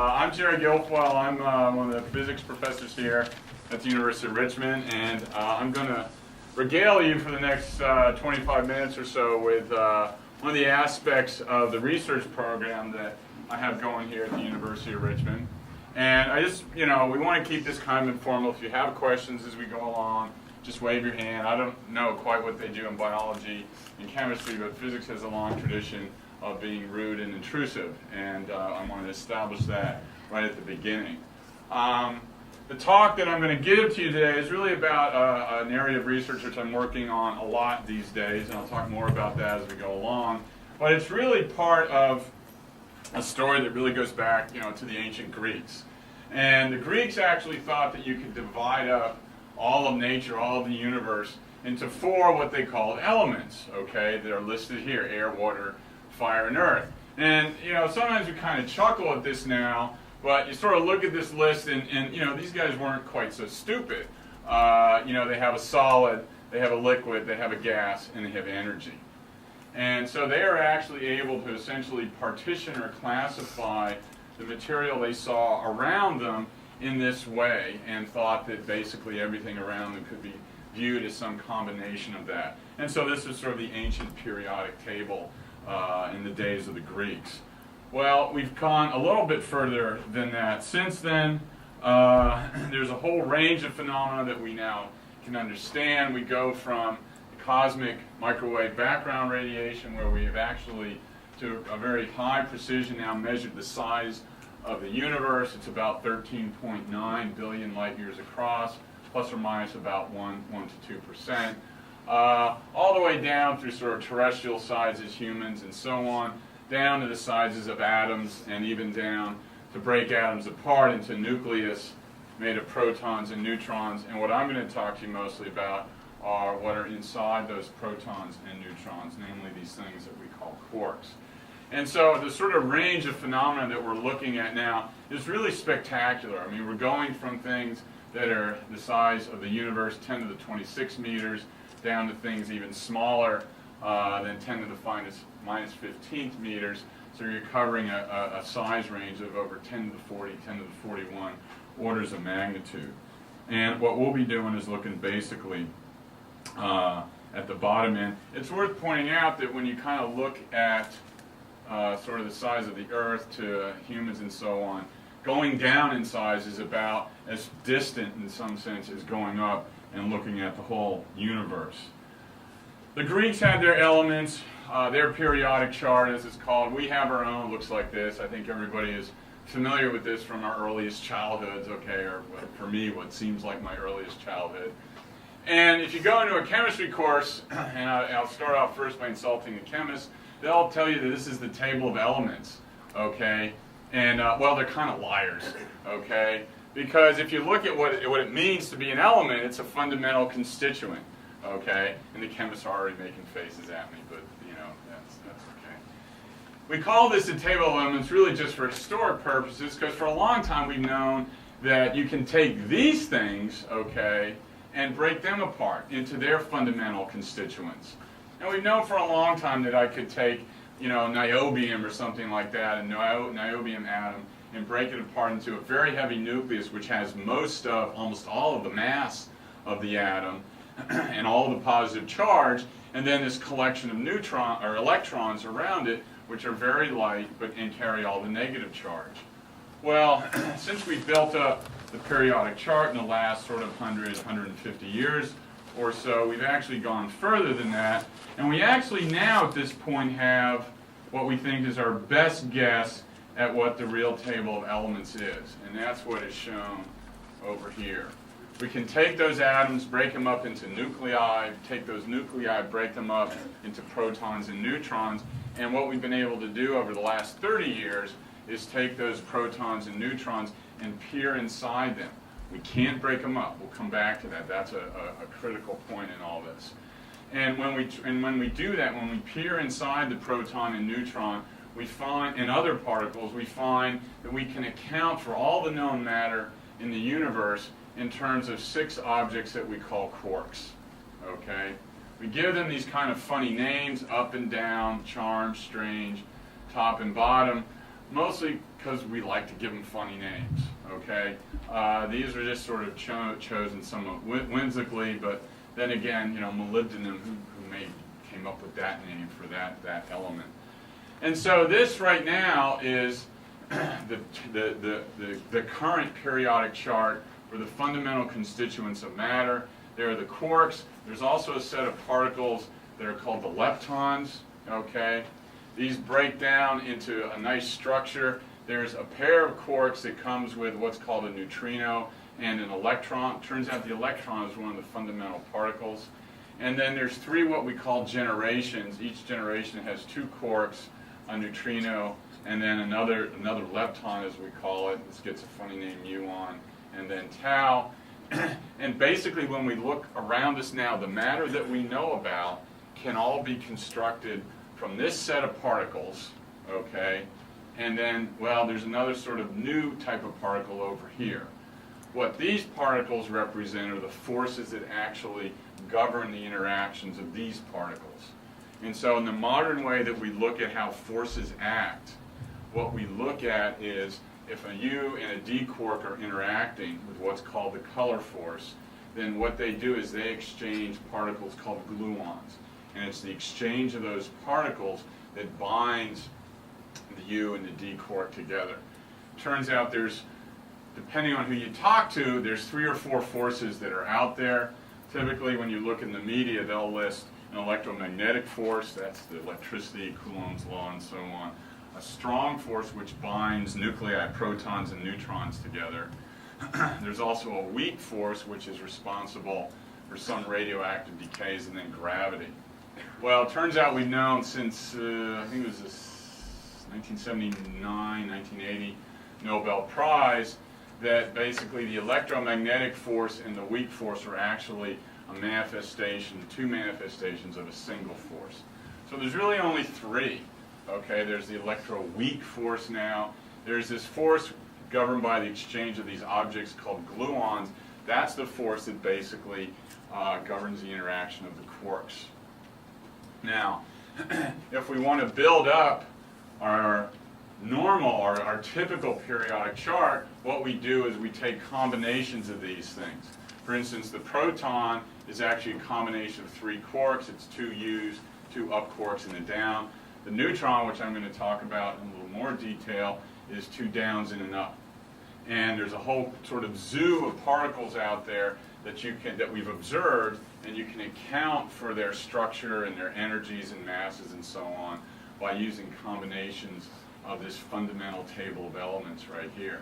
I'm Jerry Gilfoyle. I'm one of the physics professors here at the University of Richmond, and I'm going to regale you for the next 25 minutes or so with one of the aspects of the research program that I have going here at the University of Richmond. And I just, we want to keep this kind of informal. If you have questions as we go along, just wave your hand. I don't know quite what they do in biology and chemistry, but physics has a long tradition of being rude and intrusive, and I want to establish that right at the beginning. The talk that I'm going to give to you today is really about an area of research which I'm working on a lot these days, and I'll talk more about that as we go along. But it's really part of a story that really goes back, to the ancient Greeks. And the Greeks actually thought that you could divide up all of nature, all of the universe, into four what they called elements, okay? That are listed here: air, water, fire, and earth. And sometimes we kind of chuckle at this now, but you sort of look at this list and these guys weren't quite so stupid. They have a solid, they have a liquid, they have a gas, and they have energy. And so they are actually able to essentially partition or classify the material they saw around them in this way, and thought that basically everything around them could be viewed as some combination of that. And so this is sort of the ancient periodic table in the days of the Greeks. Well, we've gone a little bit further than that. Since then, there's a whole range of phenomena that we now can understand. We go from the cosmic microwave background radiation, where we have actually, to a very high precision now, measured the size of the universe. It's about 13.9 billion light years across, plus or minus about 1 to 2%. All the way down through sort of terrestrial sizes, humans, and so on, down to the sizes of atoms, and even down to break atoms apart into nucleus made of protons and neutrons. And what I'm going to talk to you mostly about are what are inside those protons and neutrons, namely these things that we call quarks. And so the sort of range of phenomena that we're looking at now is really spectacular. I mean, we're going from things that are the size of the universe, 10 to the 26 meters, down to things even smaller than 10 to the minus 15th meters. So you're covering a size range of over 10 to the 40, 10 to the 41 orders of magnitude. And what we'll be doing is looking basically at the bottom end. It's worth pointing out that when you kind of look at sort of the size of the Earth to humans and so on, going down in size is about as distant in some sense as going up and looking at the whole universe. The Greeks had their elements, their periodic chart, as it's called. We have our own. It looks like this. I think everybody is familiar with this from our earliest childhoods, okay, or for me, what seems like my earliest childhood. And if you go into a chemistry course, and I'll start off first by insulting the chemists, they'll tell you that this is the table of elements, okay? And, well, they're kind of liars, okay? Because if you look at what it means to be an element, it's a fundamental constituent, okay? And the chemists are already making faces at me, but, that's okay. We call this a table of elements really just for historic purposes, because for a long time we've known that you can take these things, okay, and break them apart into their fundamental constituents. And we've known for a long time that I could take, niobium or something like that, a niobium atom, and break it apart into a very heavy nucleus, which has almost all of the mass of the atom and all of the positive charge, and then this collection of electrons around it, which are very light and carry all the negative charge. Well, since we built up the periodic chart in the last sort of 150 years or so, we've actually gone further than that, and we actually now at this point have what we think is our best guess at what the real table of elements is, and that's what is shown over here. We can take those atoms, break them up into nuclei, take those nuclei, break them up into protons and neutrons, and what we've been able to do over the last 30 years is take those protons and neutrons and peer inside them. We can't break them up. We'll come back to that. That's a critical point in all this. And when we do that, when we peer inside the proton and neutron, we find, in other particles, we find that we can account for all the known matter in the universe in terms of 6 objects that we call quarks. Okay? We give them these kind of funny names: up and down, charmed, strange, top and bottom. mostly because we like to give them funny names, okay? These are just sort of chosen somewhat whimsically, but then again, you know, molybdenum, who came up with that name for that element. And so this right now is the current periodic chart for the fundamental constituents of matter. There are the quarks. There's also a set of particles that are called the leptons, okay? These break down into a nice structure. There's a pair of quarks that comes with what's called a neutrino and an electron. Turns out the electron is one of the fundamental particles. And then there's three what we call generations. Each generation has two quarks, a neutrino, and then another lepton, as we call it. This gets a funny name, muon, and then tau. And basically, when we look around us now, the matter that we know about can all be constructed from this set of particles, okay? And then, well, there's another sort of new type of particle over here. What these particles represent are the forces that actually govern the interactions of these particles. And so in the modern way that we look at how forces act, what we look at is if a U and a D quark are interacting with what's called the color force, then what they do is they exchange particles called gluons. And it's the exchange of those particles that binds the U and the D quark together. Turns out there's, depending on who you talk to, there's 3 or 4 forces that are out there. Typically, when you look in the media, they'll list an electromagnetic force, that's the electricity, Coulomb's law, and so on. A strong force which binds nuclei, protons, and neutrons together. There's also a weak force which is responsible for some radioactive decays, and then gravity. Well, it turns out we've known since, I think it was this 1979, 1980 Nobel Prize, that basically the electromagnetic force and the weak force are actually a manifestation, 2 manifestations of a single force. So there's really only 3. Okay, there's the electroweak force now. There's this force governed by the exchange of these objects called gluons. That's the force that basically governs the interaction of the quarks. Now, if we want to build up our normal, our typical periodic chart, what we do is we take combinations of these things. For instance, the proton is actually a combination of 3 quarks. It's 2 U's, 2 up quarks, and a down. The neutron, which I'm going to talk about in a little more detail, is 2 downs and an up. And there's a whole sort of zoo of particles out there that we've observed, and you can account for their structure and their energies and masses and so on by using combinations of this fundamental table of elements right here.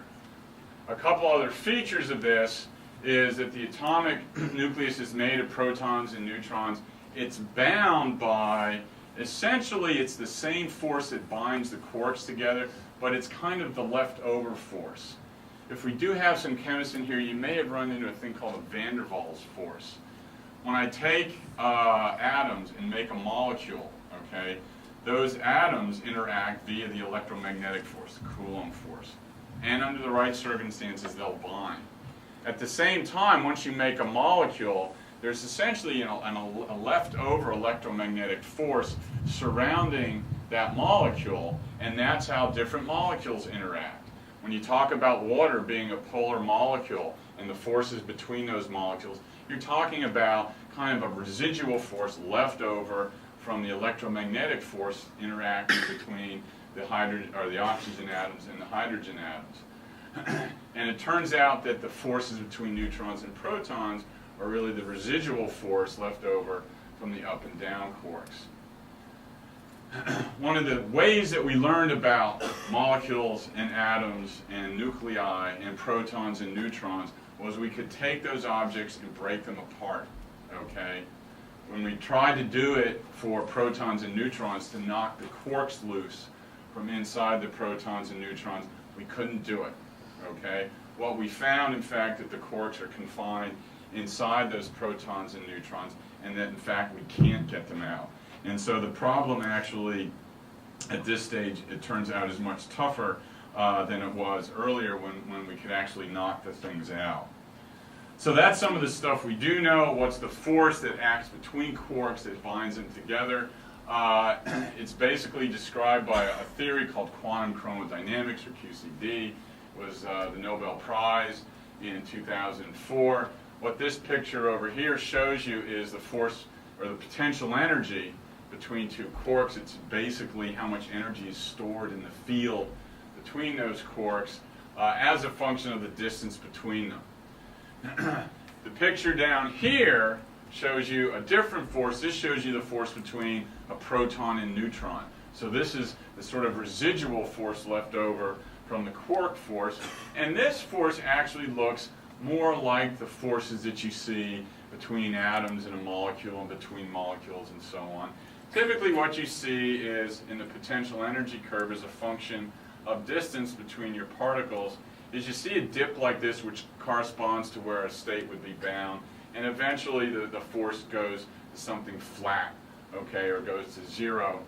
A couple other features of this is that the atomic nucleus is made of protons and neutrons. It's bound by, essentially it's the same force that binds the quarks together, but it's kind of the leftover force. If we do have some chemists in here, you may have run into a thing called a van der Waals force. When I take atoms and make a molecule, okay, those atoms interact via the electromagnetic force, the Coulomb force. And under the right circumstances, they'll bind. At the same time, once you make a molecule, there's essentially a leftover electromagnetic force surrounding that molecule, and that's how different molecules interact. When you talk about water being a polar molecule and the forces between those molecules, you're talking about kind of a residual force left over from the electromagnetic force interacting between the oxygen atoms and the hydrogen atoms. And it turns out that the forces between neutrons and protons are really the residual force left over from the up and down quarks. One of the ways that we learned about molecules and atoms and nuclei and protons and neutrons was we could take those objects and break them apart, okay? When we tried to do it for protons and neutrons to knock the quarks loose from inside the protons and neutrons, we couldn't do it, okay? What we found, in fact, that the quarks are confined inside those protons and neutrons, and that, in fact, we can't get them out. And so the problem actually, at this stage, it turns out is much tougher than it was earlier when we could actually knock the things out. So that's some of the stuff we do know. What's the force that acts between quarks that binds them together? It's basically described by a theory called quantum chromodynamics, or QCD. It was the Nobel Prize in 2004. What this picture over here shows you is the force, or the potential energy, between two quarks. It's basically how much energy is stored in the field between those quarks as a function of the distance between them. The picture down here shows you a different force. This shows you the force between a proton and neutron. So this is the sort of residual force left over from the quark force. And this force actually looks more like the forces that you see between atoms in a molecule and between molecules and so on. Typically what you see is, in the potential energy curve, as a function of distance between your particles, is you see a dip like this, which corresponds to where a state would be bound. And eventually the force goes to something flat, okay, or goes to zero.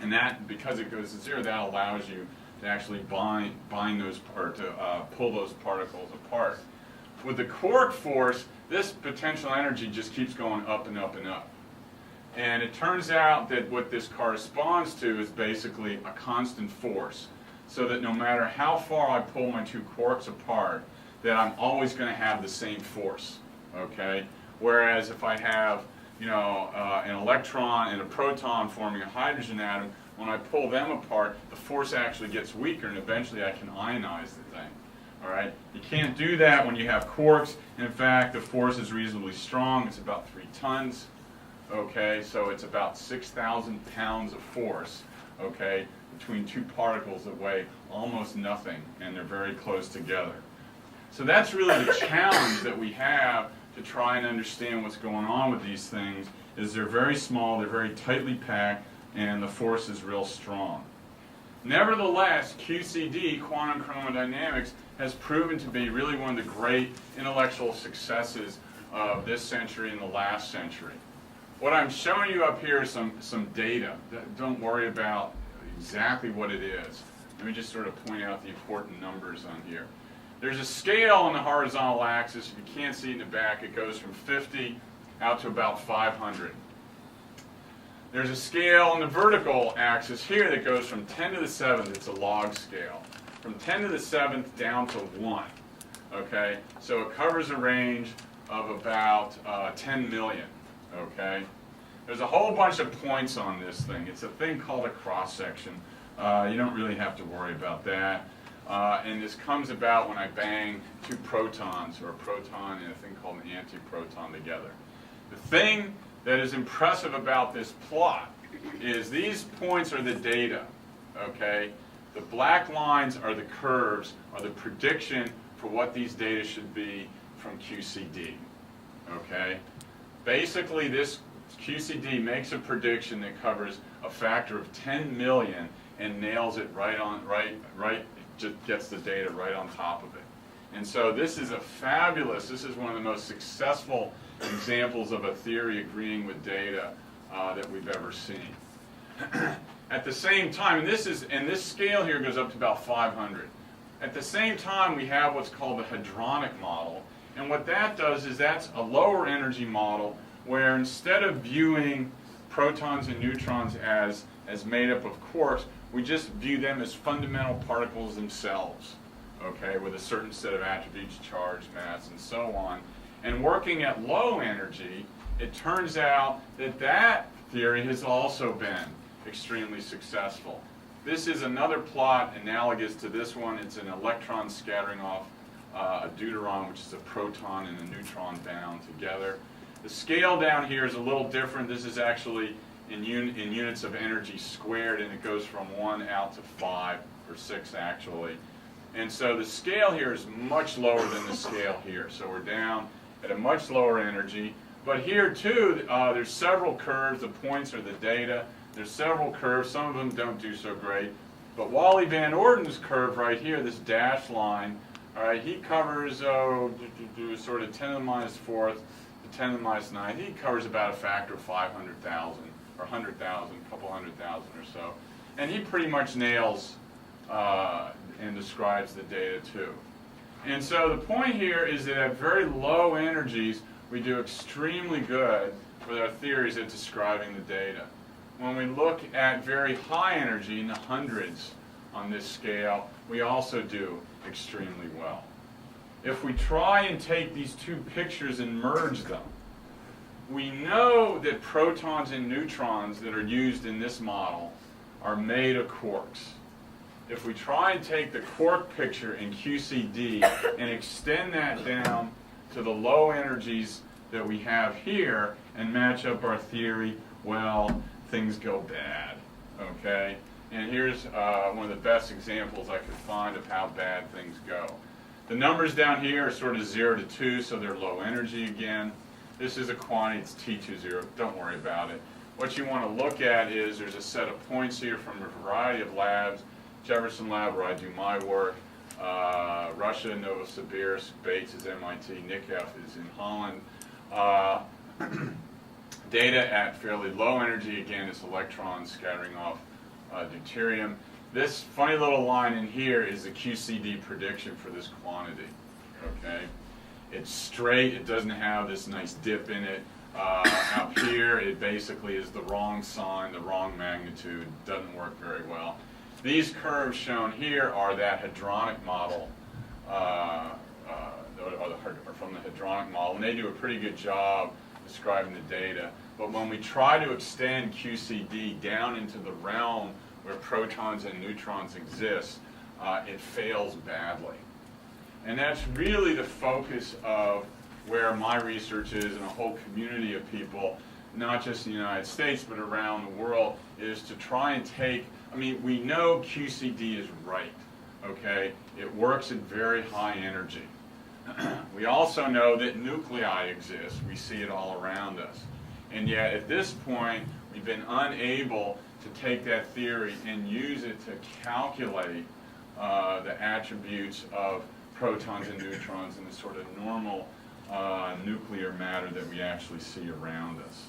And that, because it goes to zero, that allows you to actually bind those, or to pull those particles apart. With the quark force, this potential energy just keeps going up and up and up. And it turns out that what this corresponds to is basically a constant force, so that no matter how far I pull my two quarks apart, that I'm always going to have the same force. Okay? Whereas if I have, an electron and a proton forming a hydrogen atom, when I pull them apart, the force actually gets weaker, and eventually I can ionize the thing. All right? You can't do that when you have quarks. In fact, the force is reasonably strong. It's about 3 tons. Okay? So it's about 6,000 pounds of force, okay, between two particles that weigh almost nothing, and they're very close together. So that's really the challenge that we have to try and understand what's going on with these things, is they're very small, they're very tightly packed, and the force is real strong. Nevertheless, QCD, quantum chromodynamics, has proven to be really one of the great intellectual successes of this century and the last century. What I'm showing you up here is some data. Don't worry about exactly what it is. Let me just sort of point out the important numbers on here. There's a scale on the horizontal axis. If you can't see it in the back, it goes from 50 out to about 500. There's a scale on the vertical axis here that goes from 10 to the 7th. It's a log scale. From 10 to the 7th down to 1. Okay? So it covers a range of about 10 million. Okay? There's a whole bunch of points on this thing. It's a thing called a cross-section. You don't really have to worry about that. And this comes about when I bang two protons, or a proton and a thing called an antiproton, together. The thing that is impressive about this plot is these points are the data. Okay? The black lines are the curves, are the prediction for what these data should be from QCD. Okay? Basically, this QCD makes a prediction that covers a factor of 10 million and nails it just gets the data right on top of it. And so this is this is one of the most successful examples of a theory agreeing with data that we've ever seen. At the same time, and this scale here goes up to about 500. At the same time, we have what's called the Hadronic Model. And what that does is that's a lower energy model where instead of viewing protons and neutrons as made up of quarks, we just view them as fundamental particles themselves, okay, with a certain set of attributes, charge, mass, and so on. And working at low energy, it turns out that that theory has also been extremely successful. This is another plot analogous to this one. It's an electron scattering off a deuteron, which is a proton and a neutron bound together. The scale down here is a little different. This is actually in units of energy squared, and it goes from 1 out to 5, or 6 actually. And so the scale here is much lower than the scale here. So we're down at a much lower energy. But here too, there's several curves. The points are the data. There's several curves. Some of them don't do so great. But Wally Van Orden's curve right here, this dashed line, all right, he covers sort of 10 to the minus 4th to 10 to the minus 9th. He covers about a factor of 500,000 or 100,000, a couple 100,000 or so. And he pretty much nails and describes the data too. And so the point here is that at very low energies, we do extremely good with our theories at describing the data. when we look at very high energy, in the hundreds on this scale, we also do extremely well. If we try and take these two pictures and merge them, we know that protons and neutrons that are used in this model are made of quarks. If we try and take the quark picture in QCD and extend that down to the low energies that we have here and match up our theory, well, things go bad, okay? And here's one of the best examples I could find of how bad things go. The numbers down here are sort of 0 to 2, so they're low energy again. This is a quantity, it's T20, don't worry about it. What you want to look at is there's a set of points here from a variety of labs. Jefferson Lab, where I do my work, Russia, Novosibirsk, Bates is MIT, NICF is in Holland. Data at fairly low energy, again, it's electrons scattering off deuterium. This funny little line in here is the QCD prediction for this quantity, okay? It's straight, it doesn't have this nice dip in it. Out here, it basically is the wrong sign, the wrong magnitude, doesn't work very well. These curves shown here are that Hadronic model, or from the Hadronic model, and they do a pretty good job describing the data. But when we try to extend QCD down into the realm where protons and neutrons exist, it fails badly. And that's really the focus of where my research is, and a whole community of people, not just in the United States, but around the world, is to try and take, I mean, we know QCD is right, okay? It works at very high energy. We also know that nuclei exist. We see it all around us. And yet, at this point, we've been unable to take that theory and use it to calculate the attributes of protons and neutrons in the sort of normal nuclear matter that we actually see around us.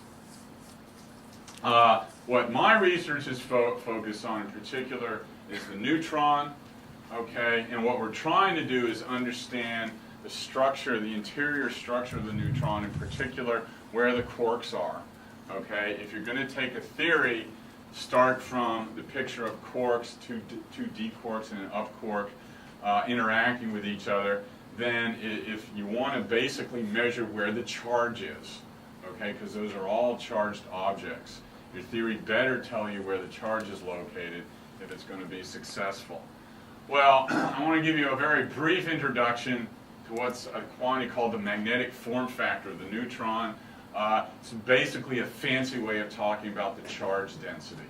What my research is focused on in particular is the neutron, okay? And what we're trying to do is understand the structure, the interior structure of the neutron, in particular where the quarks are, okay? If you're going to take a theory, start from the picture of quarks, two d quarks and an up quark interacting with each other, then if you want to basically measure where the charge is, okay, because those are all charged objects, your theory better tell you where the charge is located if it's going to be successful. Well, I want to give you a very brief introduction to what's a quantity called the magnetic form factor of the neutron. It's basically a fancy way of talking about the charge density.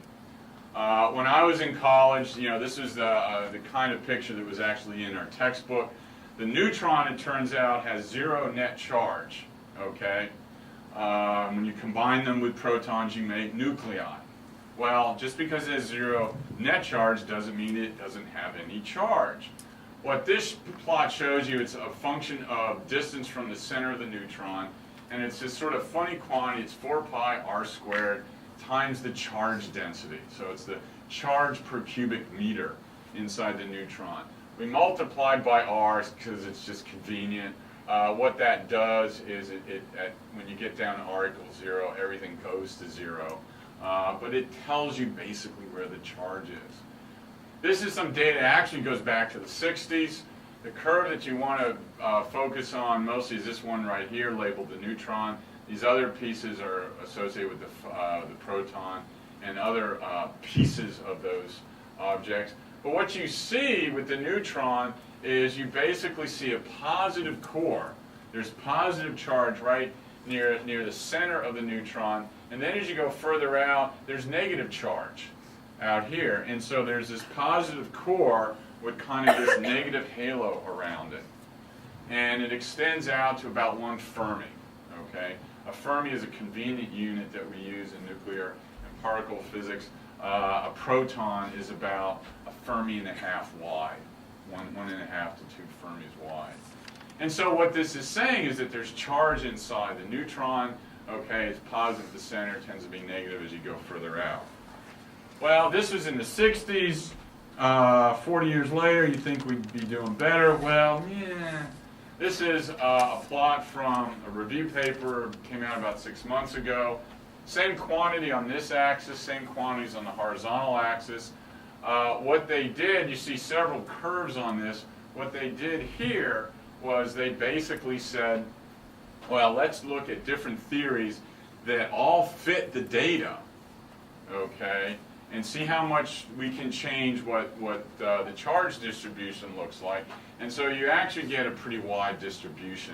When I was in college, you know, this is the kind of picture that was actually in our textbook. The neutron, it turns out, has 0 net charge, okay? When you combine them with protons, you make nuclei. Well, just because it has 0 net charge doesn't mean it doesn't have any charge. What this plot shows you, it's a function of distance from the center of the neutron, and it's this sort of funny quantity. It's 4 pi r squared times the charge density. So it's the charge per cubic meter inside the neutron. We multiply by r because it's just convenient. What that does is when you get down to r equals 0, everything goes to 0. But it tells you basically where the charge is. This is some data that actually goes back to the 60s. The curve that you want to focus on mostly is this one right here, labeled the neutron. These other pieces are associated with the proton and other pieces of those objects. But what you see with the neutron is you basically see a positive core. There's positive charge right near the center of the neutron. And then as you go further out, there's negative charge out here. And so there's this positive core with kind of this negative halo around it. And it extends out to about 1 Fermi, okay? A Fermi is a convenient unit that we use in nuclear and particle physics. A proton is about a Fermi and a half wide, one and a half to 2 Fermis wide. And so what this is saying is that there's charge inside the neutron, okay? It's positive at the center, tends to be negative as you go further out. Well, this was in the 60s. 40 years later, you think we'd be doing better. Well, yeah. This is a plot from a review paper, came out about 6 months ago. Same quantity on this axis, same quantities on the horizontal axis. What they did, you see several curves on this. What they did here was they basically said, well, let's look at different theories that all fit the data, okay, and see how much we can change what the charge distribution looks like. And so you actually get a pretty wide distribution,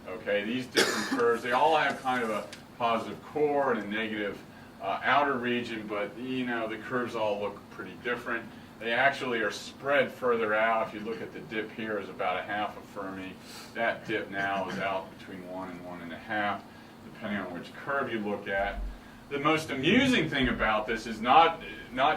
okay. These different curves, they all have kind of a positive core and a negative outer region, but you know, the curves all look pretty different. They actually are spread further out. If you look at the dip here is about a half a Fermi. That dip now is out between 1 and 1.5, depending on which curve you look at. The most amusing thing about this is not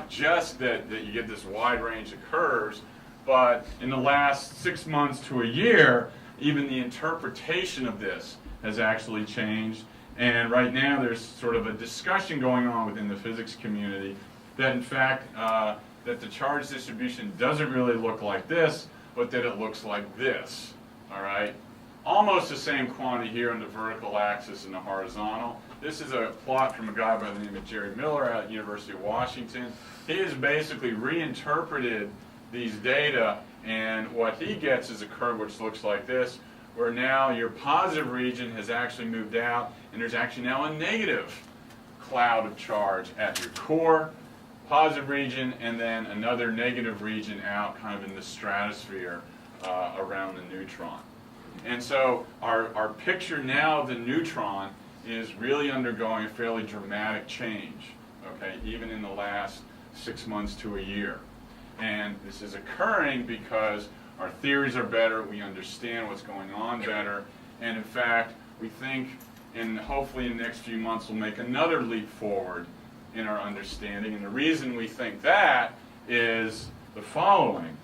just that you get this wide range of curves, but in the last 6 months to a year, even the interpretation of this has actually changed. And right now there's sort of a discussion going on within the physics community that in fact that the charge distribution doesn't really look like this, but that it looks like this, all right? Almost the same quantity here on the vertical axis and the horizontal. This is a plot from a guy by the name of Jerry Miller at University of Washington. He has basically reinterpreted these data, and what he gets is a curve which looks like this, where now your positive region has actually moved out, and there's actually now a negative cloud of charge at your core, positive region, and then another negative region out kind of in the stratosphere around the neutron. And so our picture now of the neutron is really undergoing a fairly dramatic change, okay, even in the last 6 months to a year. And this is occurring because our theories are better, we understand what's going on better, and in fact, we think, and hopefully in the next few months we'll make another leap forward in our understanding. And the reason we think that is the following.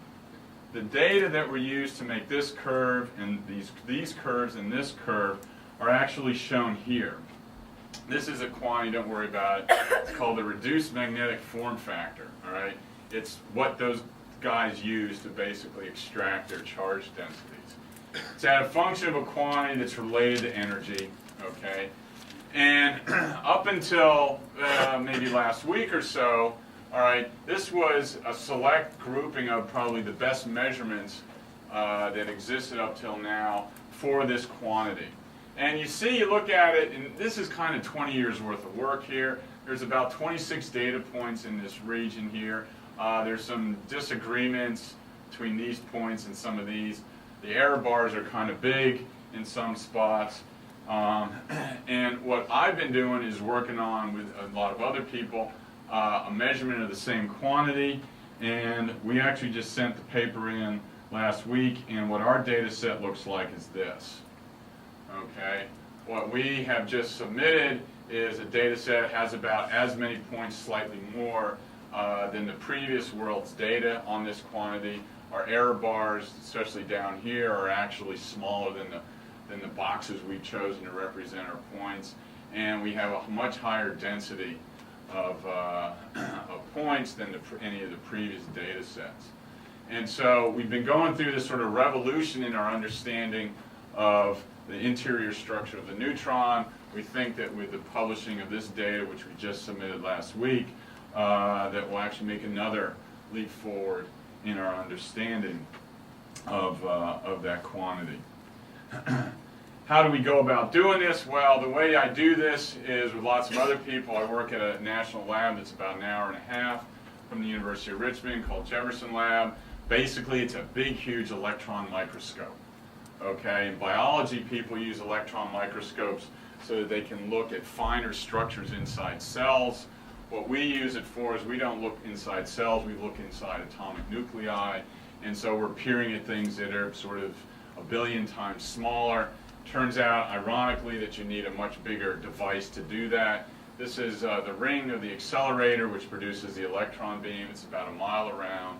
The data that were used to make this curve and these curves and this curve are actually shown here. This is a quantity, don't worry about it. It's called the reduced magnetic form factor, all right? It's what those guys use to basically extract their charge densities. It's at a function of a quantity that's related to energy, okay? And up until maybe last week or so, all right, this was a select grouping of probably the best measurements that existed up till now for this quantity. And you see, you look at it, and this is kind of 20 years worth of work here. There's about 26 data points in this region here. There's some disagreements between these points and some of these. The error bars are kind of big in some spots. And what I've been doing is working on, with a lot of other people, a measurement of the same quantity, and we actually just sent the paper in last week, and what our data set looks like is this. Okay, what we have just submitted is a data set that has about as many points, slightly more, than the previous world's data on this quantity. Our error bars, especially down here, are actually smaller than the boxes we've chosen to represent our points, and we have a much higher density of points than any of the previous data sets. And so we've been going through this sort of revolution in our understanding of the interior structure of the neutron. We think that with the publishing of this data, which we just submitted last week, that will actually make another leap forward in our understanding of that quantity. How do we go about doing this? Well, the way I do this is with lots of other people. I work at a national lab that's about an hour and a half from the University of Richmond called Jefferson Lab. Basically, it's a big, huge electron microscope. Okay, in biology, people use electron microscopes so that they can look at finer structures inside cells. What we use it for is we don't look inside cells, we look inside atomic nuclei. And so we're peering at things that are sort of a billion times smaller. Turns out, ironically, that you need a much bigger device to do that. This is the ring of the accelerator, which produces the electron beam. It's about a mile around.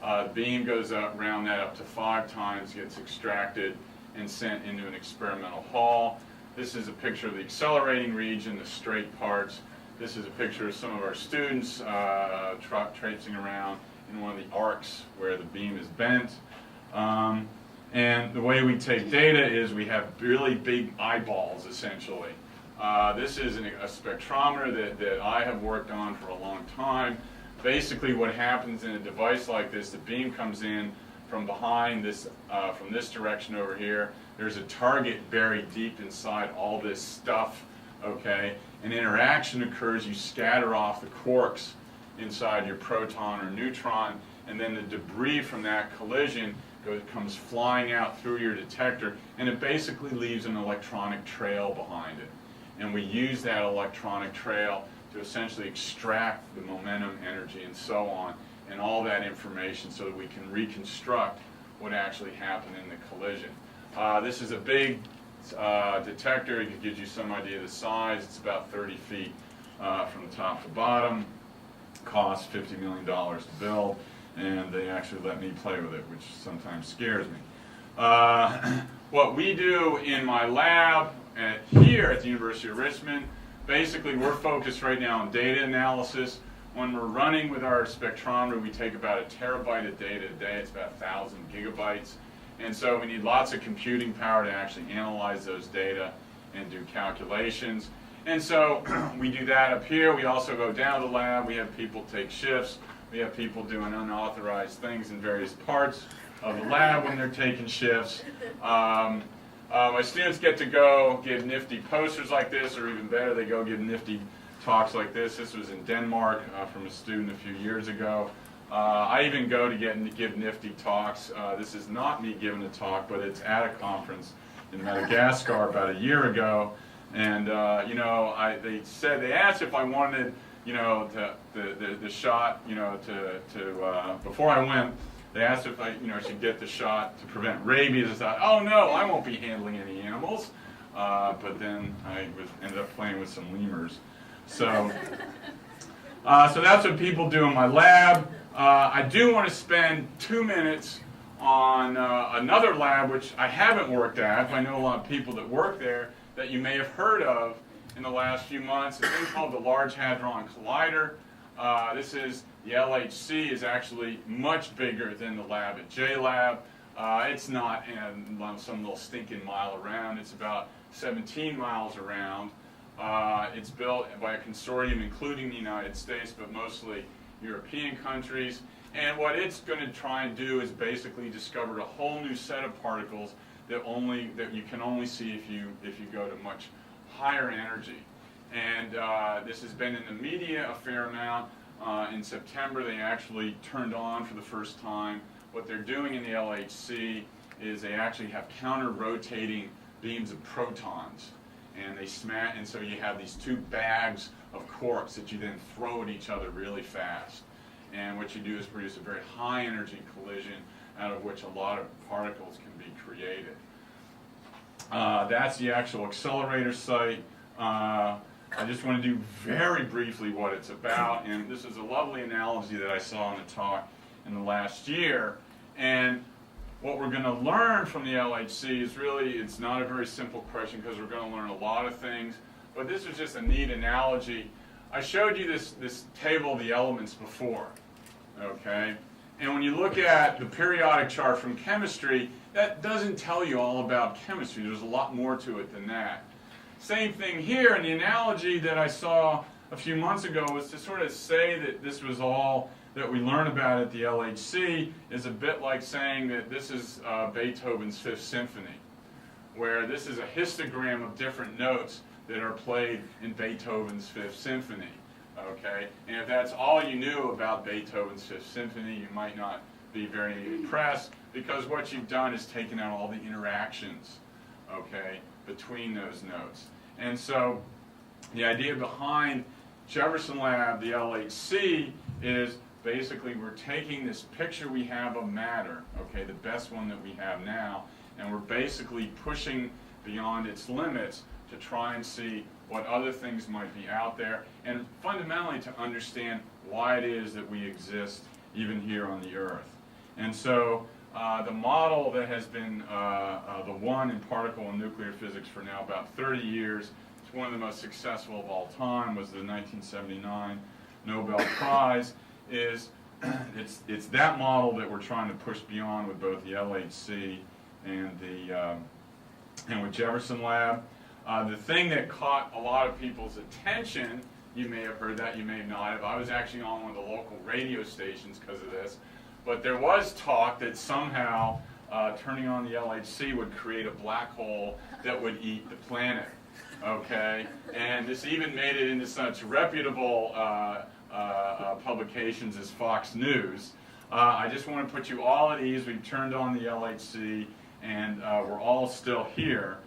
The beam goes around that up to 5 times, gets extracted and sent into an experimental hall. This is a picture of the accelerating region, the straight parts. This is a picture of some of our students traipsing around in one of the arcs where the beam is bent. And the way we take data is we have really big eyeballs, essentially, This is a spectrometer that I have worked on for a long time. Basically what happens in a device like this, the beam comes in from behind this, from this direction over here. There's a target buried deep inside all this stuff, okay? An interaction occurs, you scatter off the quarks inside your proton or neutron, and then the debris from that collision comes flying out through your detector, and it basically leaves an electronic trail behind it. And we use that electronic trail to essentially extract the momentum, energy, and so on, and all that information so that we can reconstruct what actually happened in the collision. This is a big detector. It gives you some idea of the size. It's about 30 feet from the top to bottom. Costs $50 million to build, and they actually let me play with it, which sometimes scares me. What we do in my lab here at the University of Richmond, basically we're focused right now on data analysis. When we're running with our spectrometer, we take about 1 terabyte of data a day. It's about 1,000 gigabytes. And so we need lots of computing power to actually analyze those data and do calculations. And so we do that up here. We also go down to the lab. We have people take shifts. We have people doing unauthorized things in various parts of the lab when they're taking shifts. My students get to go give nifty posters like this, or even better, they go give nifty talks like this. This was in Denmark from a student a few years ago. I even go to give nifty talks. This is not me giving a talk, but it's at a conference in Madagascar about a year ago. And you know, they asked if I wanted, you know, the shot, you know, before I went. They asked if I, you know, should get the shot to prevent rabies. I thought, oh no, I won't be handling any animals. But then I ended up playing with some lemurs. So, so that's what people do in my lab. I do want to spend 2 minutes on another lab which I haven't worked at. I know a lot of people that work there that you may have heard of in the last few months. It's been called the Large Hadron Collider. This is, the LHC is actually much bigger than the lab at JLab. It's not some little stinking mile around. It's about 17 miles around. It's built by a consortium including the United States, but mostly European countries. And what it's going to try and do is basically discover a whole new set of particles that you can only see if you go to much higher energy. And this has been in the media a fair amount. In September, they actually turned on for the first time. What they're doing in the LHC is they actually have counter-rotating beams of protons, and they smash. And so you have these two bags of quarks that you then throw at each other really fast. And what you do is produce a very high-energy collision out of which a lot of particles can be created. That's the actual accelerator site. I just want to do very briefly what it's about, and this is a lovely analogy that I saw in a talk in the last year. And what we're going to learn from the LHC is really, it's not a very simple question because we're going to learn a lot of things, but this was just a neat analogy. I showed you this table of the elements before, okay? And when you look at the periodic chart from chemistry, that doesn't tell you all about chemistry. There's a lot more to it than that. Same thing here, and the analogy that I saw a few months ago was to sort of say that this was all that we learn about at the LHC is a bit like saying that this is Beethoven's Fifth Symphony, where this is a histogram of different notes that are played in Beethoven's Fifth Symphony. Okay, and if that's all you knew about Beethoven's Fifth Symphony, you might not be very impressed, because what you've done is taken out all the interactions, okay, between those notes. And so the idea behind Jefferson Lab, the LHC, is basically we're taking this picture we have of matter, okay, the best one that we have now, and we're basically pushing beyond its limits to try and see what other things might be out there, and fundamentally to understand why it is that we exist even here on the Earth. And so the model that has been the one in particle and nuclear physics for now about 30 years, it's one of the most successful of all time, was the 1979 Nobel Prize, is it's that model that we're trying to push beyond with both the LHC and with Jefferson Lab. The thing that caught a lot of people's attention, you may have heard that, you may not have. I was actually on one of the local radio stations because of this. But there was talk that somehow turning on the LHC would create a black hole that would eat the planet. Okay? And this even made it into such reputable publications as Fox News. I just want to put you all at ease. We've turned on the LHC, and we're all still here.